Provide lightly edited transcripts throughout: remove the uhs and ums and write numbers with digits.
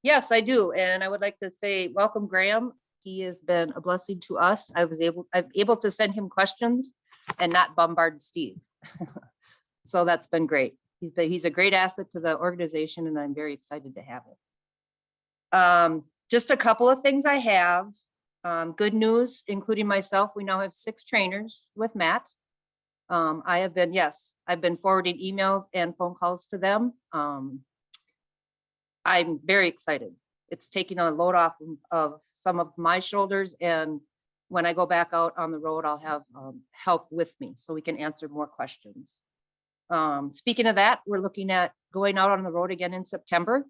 Yes, I do. And I would like to say, welcome, Graham. He has been a blessing to us. I'm able to send him questions and not bombard Steve. So that's been great. He's a great asset to the organization, and I'm very excited to have it. Just a couple of things I have. Good news, including myself, we now have 6 trainers with Matt. I've been forwarding emails and phone calls to them. I'm very excited. It's taking a load off of some of my shoulders, and when I go back out on the road, I'll have help with me so we can answer more questions. Speaking of that, we're looking at going out on the road again in September.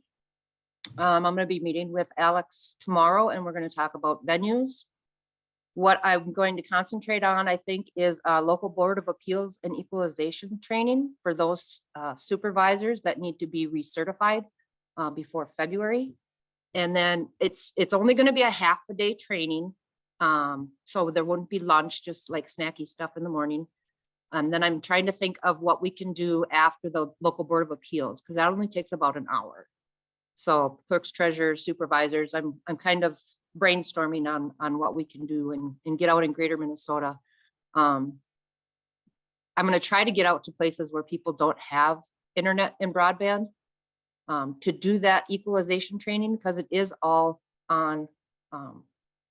I'm going to be meeting with Alex tomorrow, and we're going to talk about venues. What I'm going to concentrate on, I think, is local Board of Appeals and equalization training for those supervisors that need to be recertified before February. And then it's only going to be a half a day training. So there wouldn't be lunch, just like snacky stuff in the morning. And then I'm trying to think of what we can do after the local Board of Appeals, because that only takes about an hour. So clerks, treasurers, supervisors, I'm kind of brainstorming on what we can do and get out in greater Minnesota. I'm going to try to get out to places where people don't have internet and broadband to do that equalization training, because it is all on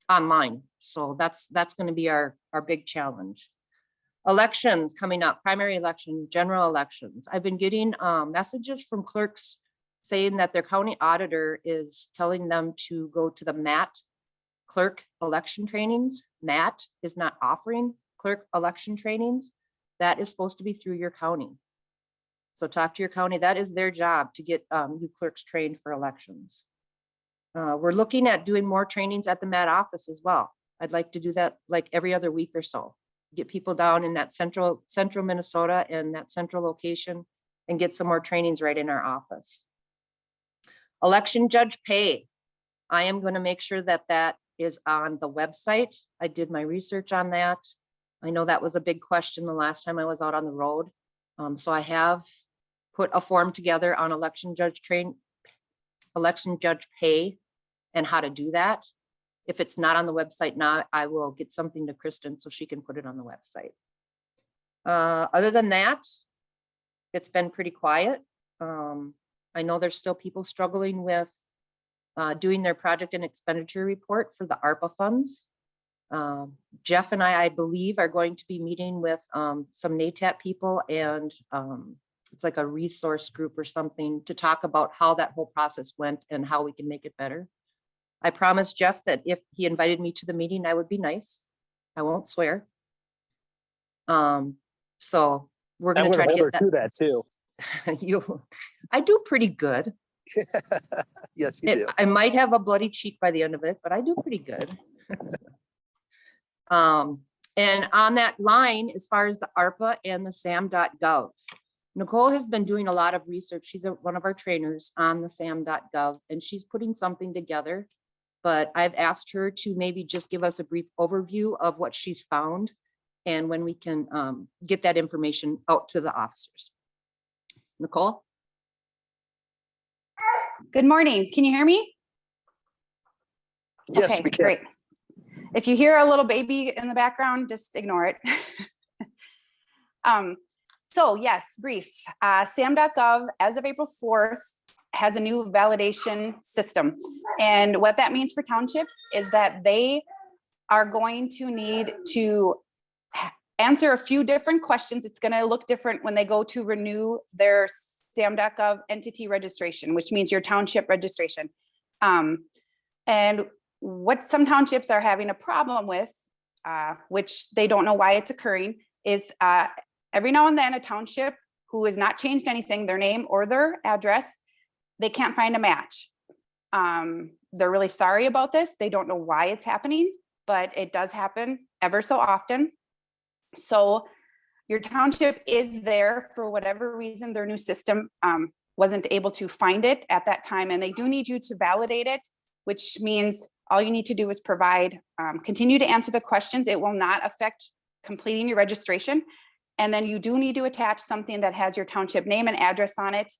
online. So that's going to be our big challenge. Elections coming up, primary elections, general elections. I've been getting messages from clerks saying that their county auditor is telling them to go to the MAT clerk election trainings. MAT is not offering clerk election trainings. That is supposed to be through your county. So talk to your county. That is their job to get new clerks trained for elections. We're looking at doing more trainings at the MAT office as well. I'd like to do that like every other week or so. Get people down in that central Minnesota and that central location and get some more trainings right in our office. Election judge pay. I am going to make sure that that is on the website. I did my research on that. I know that was a big question the last time I was out on the road. So I have put a form together on election judge pay and how to do that. If it's not on the website now, I will get something to Kristen so she can put it on the website. Other than that, it's been pretty quiet. I know there's still people struggling with doing their project and expenditure report for the ARPA funds. Jeff and I believe, are going to be meeting with some NATAP people, and it's like a resource group or something to talk about how that whole process went and how we can make it better. I promised Jeff that if he invited me to the meeting, I would be nice. I won't swear. So we're going to try to get that too. I do pretty good. Yes, you do. I might have a bloody cheek by the end of it, but I do pretty good. And on that line, as far as the ARPA and the SAM.gov, Nicole has been doing a lot of research. She's one of our trainers on the SAM.gov, and she's putting something together. But I've asked her to maybe just give us a brief overview of what she's found and when we can get that information out to the officers. Nicole? Good morning. Can you hear me? Yes, okay, we can. Great. If you hear a little baby in the background, just ignore it. So yes, brief. SAM.gov, as of April 4th, has a new validation system. And what that means for townships is that they are going to need to answer a few different questions. It's going to look different when they go to renew their SAM.gov entity registration, which means your township registration. And what some townships are having a problem with, which they don't know why it's occurring, is every now and then a township who has not changed anything, their name or their address, they can't find a match. They're really sorry about this. They don't know why it's happening, but it does happen ever so often. So your township is there for whatever reason, their new system wasn't able to find it at that time. And they do need you to validate it, which means all you need to do is provide, continue to answer the questions. It will not affect completing your registration. And then you do need to attach something that has your township name and address on it.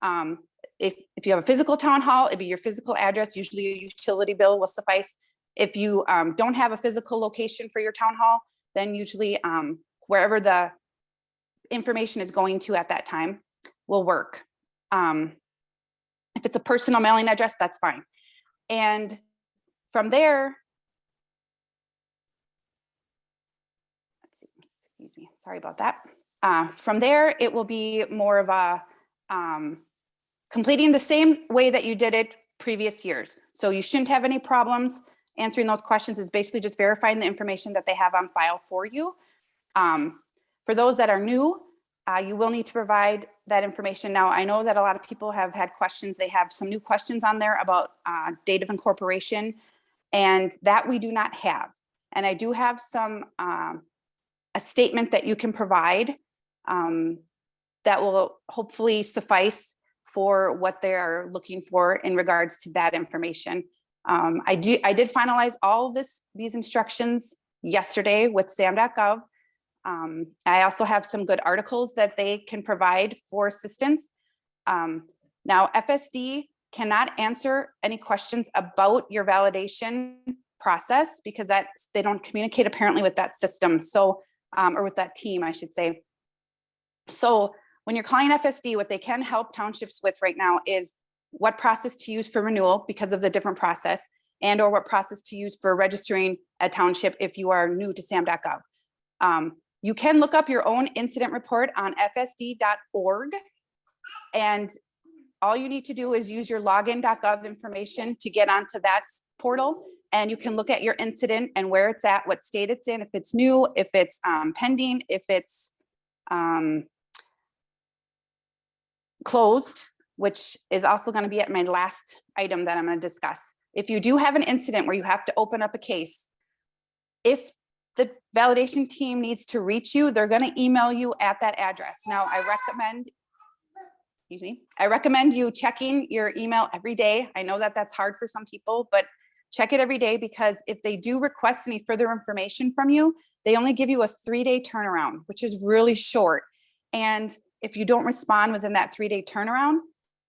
If you have a physical town hall, it'd be your physical address. Usually a utility bill will suffice. If you don't have a physical location for your town hall, then usually wherever the information is going to at that time will work. If it's a personal mailing address, that's fine. And from there, let's see, excuse me, sorry about that. From there, it will be more of a completing the same way that you did it previous years. So you shouldn't have any problems answering those questions. Is basically just verifying the information that they have on file for you. For those that are new, you will need to provide that information. Now, I know that a lot of people have had questions. They have some new questions on there about date of incorporation, and that we do not have. And I do have some, a statement that you can provide that will hopefully suffice for what they're looking for in regards to that information. I did finalize all of these instructions yesterday with sam.gov. I also have some good articles that they can provide for assistance. Now, FSD cannot answer any questions about your validation process because they don't communicate apparently with that system. So, or with that team, I should say. So when you're calling FSD, what they can help townships with right now is what process to use for renewal because of the different process, and or what process to use for registering a township if you are new to sam.gov. You can look up your own incident report on fsd.org, and all you need to do is use your login.gov information to get onto that portal, and you can look at your incident and where it's at, what state it's in, if it's new, if it's pending, if it's closed, which is also going to be at my last item that I'm going to discuss. If you do have an incident where you have to open up a case, if the validation team needs to reach you, they're going to email you at that address. Now, I recommend you checking your email every day. I know that that's hard for some people, but check it every day, because if they do request any further information from you, they only give you a 3-day turnaround, which is really short. And if you don't respond within that 3-day turnaround,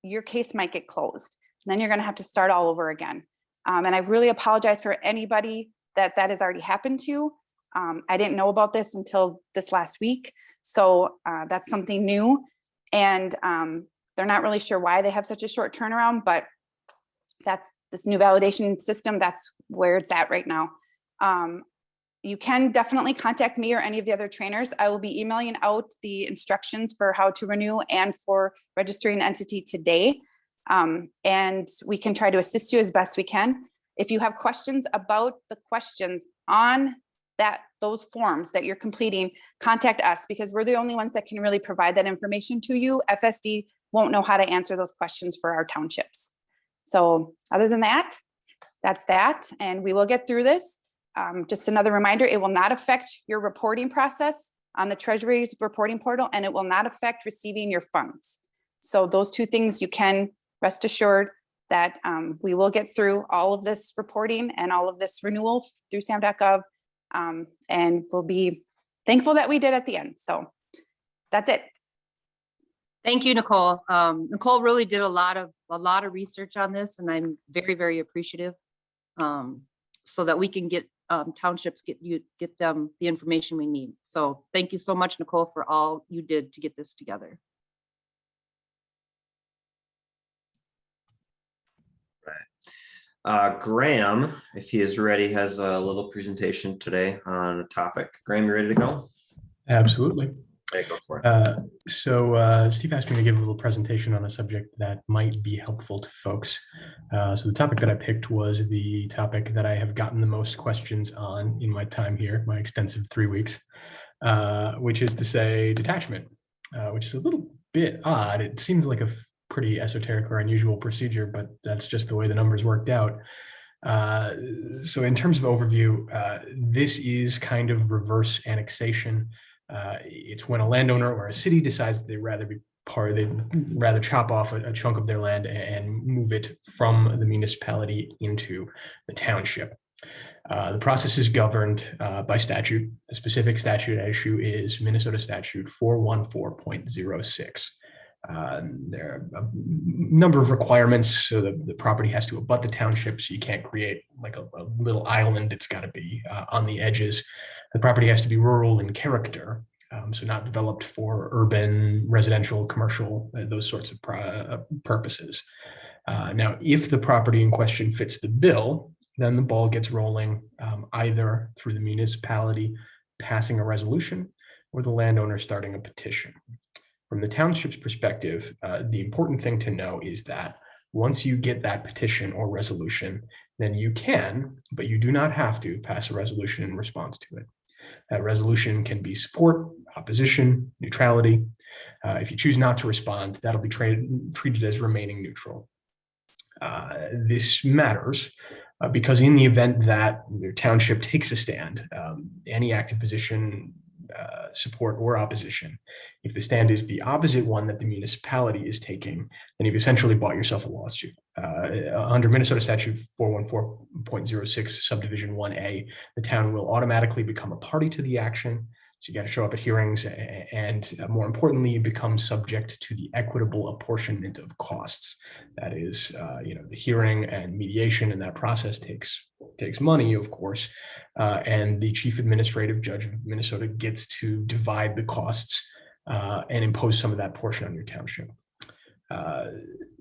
your case might get closed. And then you're going to have to start all over again. And I really apologize for anybody that has already happened to. I didn't know about this until this last week. So that's something new. And they're not really sure why they have such a short turnaround, but that's this new validation system. That's where it's at right now. You can definitely contact me or any of the other trainers. I will be emailing out the instructions for how to renew and for registering an entity today. And we can try to assist you as best we can. If you have questions about the questions on those forms that you're completing, contact us, because we're the only ones that can really provide that information to you. FSD won't know how to answer those questions for our townships. So other than that, that's that. And we will get through this. Just another reminder, it will not affect your reporting process on the Treasury's reporting portal, and it will not affect receiving your funds. So those two things, you can rest assured that we will get through all of this reporting and all of this renewal through sam.gov. And we'll be thankful that we did at the end. So that's it. Thank you, Nicole. Nicole really did a lot of research on this, and I'm very, very appreciative, so that we can get townships get them the information we need. So thank you so much, Nicole, for all you did to get this together. Graham, if he is ready, has a little presentation today on a topic. Graham, you ready to go? Absolutely. Okay, go for it. So Steve asked me to give a little presentation on a subject that might be helpful to folks. So the topic that I picked was the topic that I have gotten the most questions on in my time here, my extensive 3 weeks, which is to say detachment, which is a little bit odd. It seems like a pretty esoteric or unusual procedure, but that's just the way the numbers worked out. So in terms of overview, this is kind of reverse annexation. It's when a landowner or a city decides they'd rather chop off a chunk of their land and move it from the municipality into the township. The process is governed by statute. The specific statute at issue is Minnesota Statute 414.06. There are a number of requirements. So the property has to abut the township, so you can't create like a little island. It's got to be on the edges. The property has to be rural in character, so not developed for urban, residential, commercial, those sorts of purposes. Now, if the property in question fits the bill, then the ball gets rolling either through the municipality passing a resolution or the landowner starting a petition. From the township's perspective, the important thing to know is that once you get that petition or resolution, then you can, but you do not have to pass a resolution in response to it. That resolution can be support, opposition, neutrality. If you choose not to respond, that'll be treated as remaining neutral. This matters because in the event that your township takes a stand, any active position, support or opposition, if the stand is the opposite one that the municipality is taking, then you've essentially bought yourself a lawsuit. Under Minnesota statute 414.06 subdivision 1A, the town will automatically become a party to the action. So you got to show up at hearings, and more importantly, you become subject to the equitable apportionment of costs. That is, the hearing and mediation, and that process takes money, of course. And the chief administrative judge of Minnesota gets to divide the costs and impose some of that portion on your township.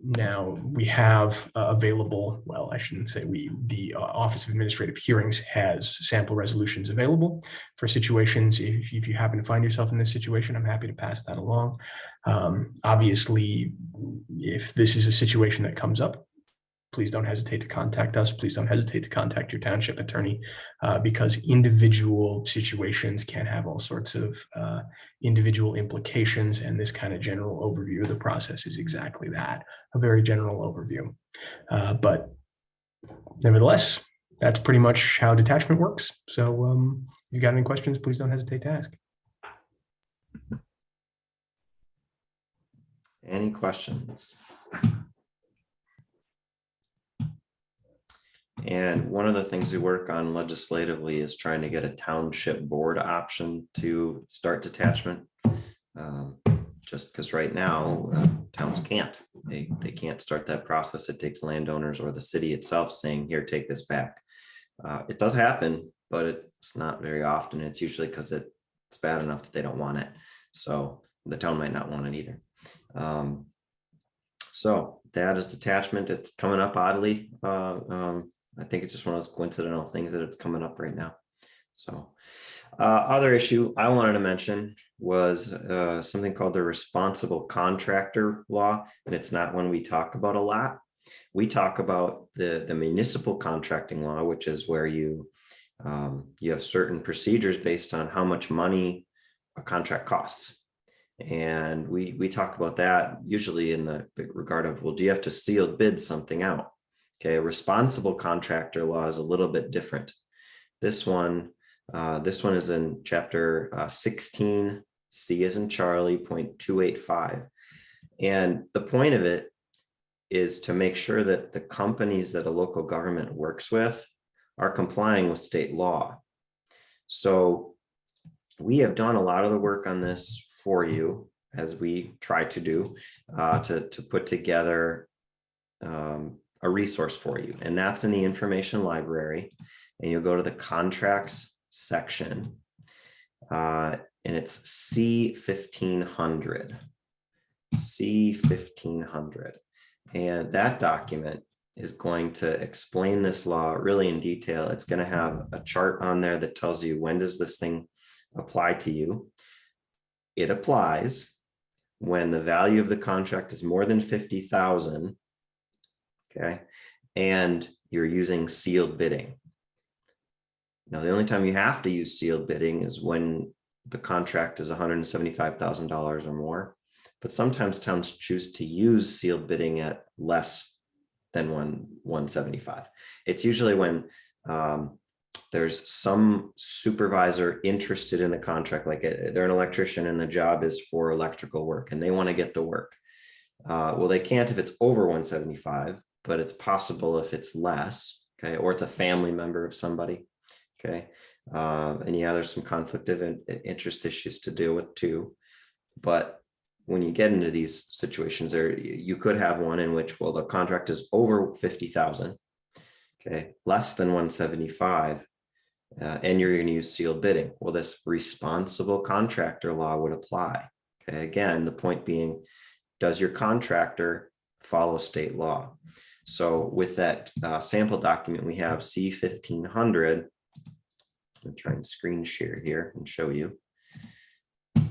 Now we have available, well, I shouldn't say we, the Office of Administrative Hearings has sample resolutions available for situations. If you happen to find yourself in this situation, I'm happy to pass that along. Obviously, if this is a situation that comes up, please don't hesitate to contact us. Please don't hesitate to contact your township attorney because individual situations can have all sorts of individual implications. And this kind of general overview of the process is exactly that, a very general overview. But nevertheless, that's pretty much how detachment works. So if you got any questions, please don't hesitate to ask. Any questions? And one of the things we work on legislatively is trying to get a township board option to start detachment. Just because right now towns can't. They can't start that process. It takes landowners or the city itself saying, here, take this back. It does happen, but it's not very often. It's usually because it's bad enough that they don't want it. So the town might not want it either. So that is detachment. It's coming up oddly. I think it's just one of those coincidental things that it's coming up right now. So other issue I wanted to mention was something called the responsible contractor law. And it's not one we talk about a lot. We talk about the municipal contracting law, which is where you have certain procedures based on how much money a contract costs. And we talk about that usually in the regard of, well, do you have to sealed bid something out? Okay, a responsible contractor law is a little bit different. This one is in chapter 16, C as in Charlie, 0.285. And the point of it is to make sure that the companies that a local government works with are complying with state law. So we have done a lot of the work on this for you, as we try to do, to put together a resource for you. And that's in the information library. And you'll go to the contracts section. And it's C1500. C1500. And that document is going to explain this law really in detail. It's going to have a chart on there that tells you, when does this thing apply to you? It applies when the value of the contract is more than 50,000. Okay. And you're using sealed bidding. Now, the only time you have to use sealed bidding is when the contract is $175,000 or more. But sometimes towns choose to use sealed bidding at less than 175. It's usually when there's some supervisor interested in the contract, like they're an electrician and the job is for electrical work and they want to get the work. Well, they can't if it's over 175, but it's possible if it's less, okay, or it's a family member of somebody, okay. And yeah, there's some conflict of interest issues to deal with too. But when you get into these situations there, you could have one in which, well, the contract is over 50,000. Okay, less than 175. And you're going to use sealed bidding. Well, this responsible contractor law would apply. Okay, again, the point being, does your contractor follow state law? So with that sample document, we have C-1500. I'm trying to screen share here and show you. All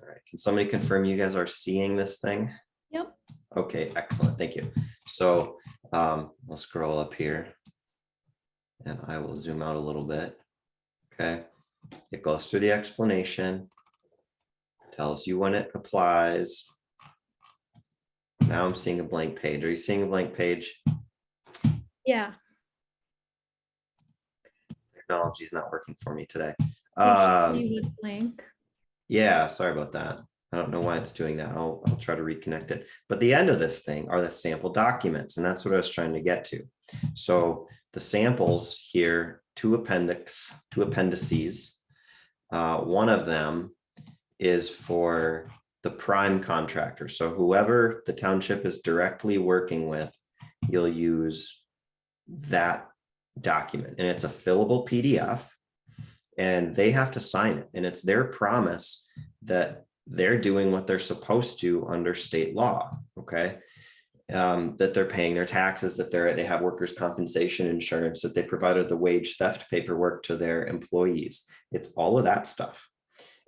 right, can somebody confirm you guys are seeing this thing? Yep. Okay, excellent, thank you. So I'll scroll up here and I will zoom out a little bit. Okay, it goes through the explanation, tells you when it applies. Now I'm seeing a blank page. Are you seeing a blank page? Yeah. Technology is not working for me today. He was blank. Yeah, sorry about that. I don't know why it's doing that. I'll try to reconnect it. But the end of this thing are the sample documents, and that's what I was trying to get to. So the samples here, two appendices. One of them is for the prime contractor. So whoever the township is directly working with, you'll use that document, and it's a fillable PDF, and they have to sign it. And it's their promise that they're doing what they're supposed to under state law. Okay. That they're paying their taxes, that they have workers' compensation insurance, that they provided the wage theft paperwork to their employees. It's all of that stuff.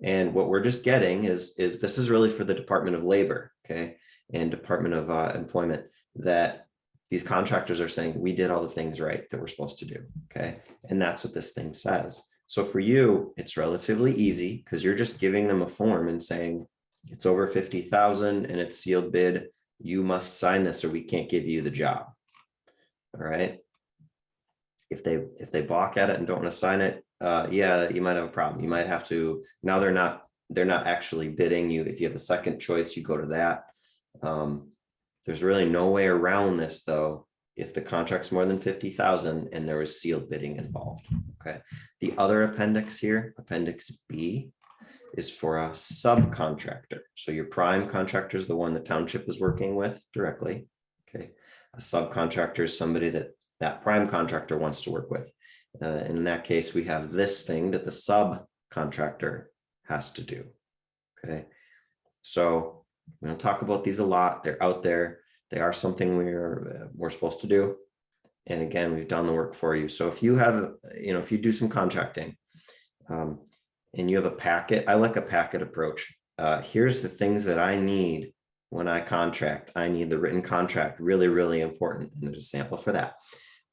And what we're just getting is this is really for the Department of Labor, okay, and Department of Employment, that these contractors are saying we did all the things right that we're supposed to do, okay, and that's what this thing says. So for you, it's relatively easy because you're just giving them a form and saying it's over 50,000 and it's sealed bid. You must sign this or we can't give you the job. All right. If they balk at it and don't want to sign it, yeah, you might have a problem. You might have to, now they're not actually bidding you. If you have a second choice, you go to that. There's really no way around this though, if the contract's more than 50,000 and there was sealed bidding involved. Okay. The other appendix here, Appendix B, is for a subcontractor. So your prime contractor is the one the township is working with directly. Okay. A subcontractor is somebody that prime contractor wants to work with. And in that case, we have this thing that the subcontractor has to do. Okay. So we don't talk about these a lot. They're out there. They are something we're supposed to do. And again, we've done the work for you. So if you have, if you do some contracting and you have a packet, I like a packet approach. Here's the things that I need when I contract. I need the written contract, really, really important. And there's a sample for that.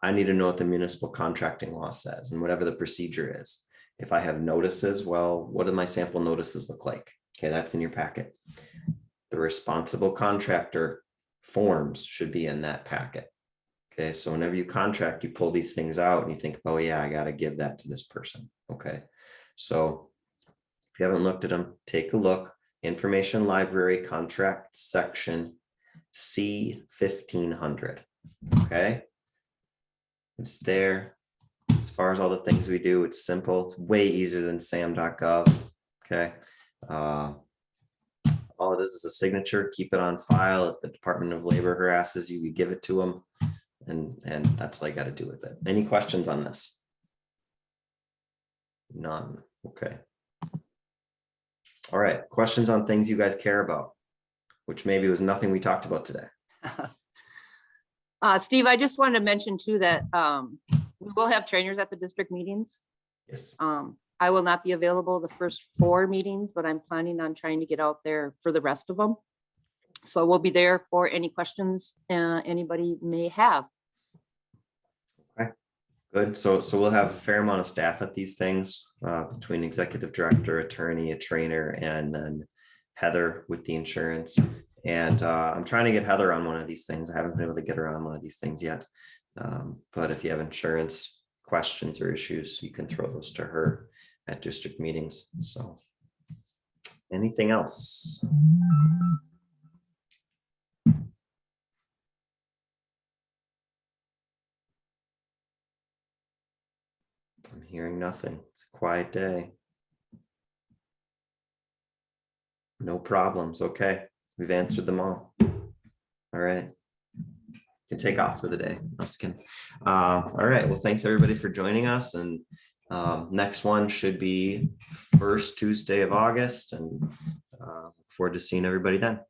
I need to know what the municipal contracting law says and whatever the procedure is. If I have notices, well, what do my sample notices look like? Okay, that's in your packet. The responsible contractor forms should be in that packet. Okay, so whenever you contract, you pull these things out and you think, oh yeah, I got to give that to this person. Okay, so if you haven't looked at them, take a look. Information Library Contract Section C-1500. Okay, it's there. As far as all the things we do, it's simple. It's way easier than sam.gov. Okay. All it is a signature. Keep it on file. If the Department of Labor harasses you, you give it to them. And that's all I got to do with it. Any questions on this? None. Okay. All right. Questions on things you guys care about, which maybe was nothing we talked about today. Steve, I just wanted to mention too that we will have trainers at the district meetings. Yes. I will not be available the first 4 meetings, but I'm planning on trying to get out there for the rest of them. So we'll be there for any questions anybody may have. Okay, good. So we'll have a fair amount of staff at these things between executive director, attorney, a trainer, and then Heather with the insurance. And I'm trying to get Heather on one of these things. I haven't been able to get her on one of these things yet. But if you have insurance questions or issues, you can throw those to her at district meetings. So anything else? I'm hearing nothing. It's a quiet day. No problems. Okay, we've answered them all. All right. Can take off for the day. I'm just kidding. All right. Well, thanks everybody for joining us. And next one should be first Tuesday of August. And look forward to seeing everybody then.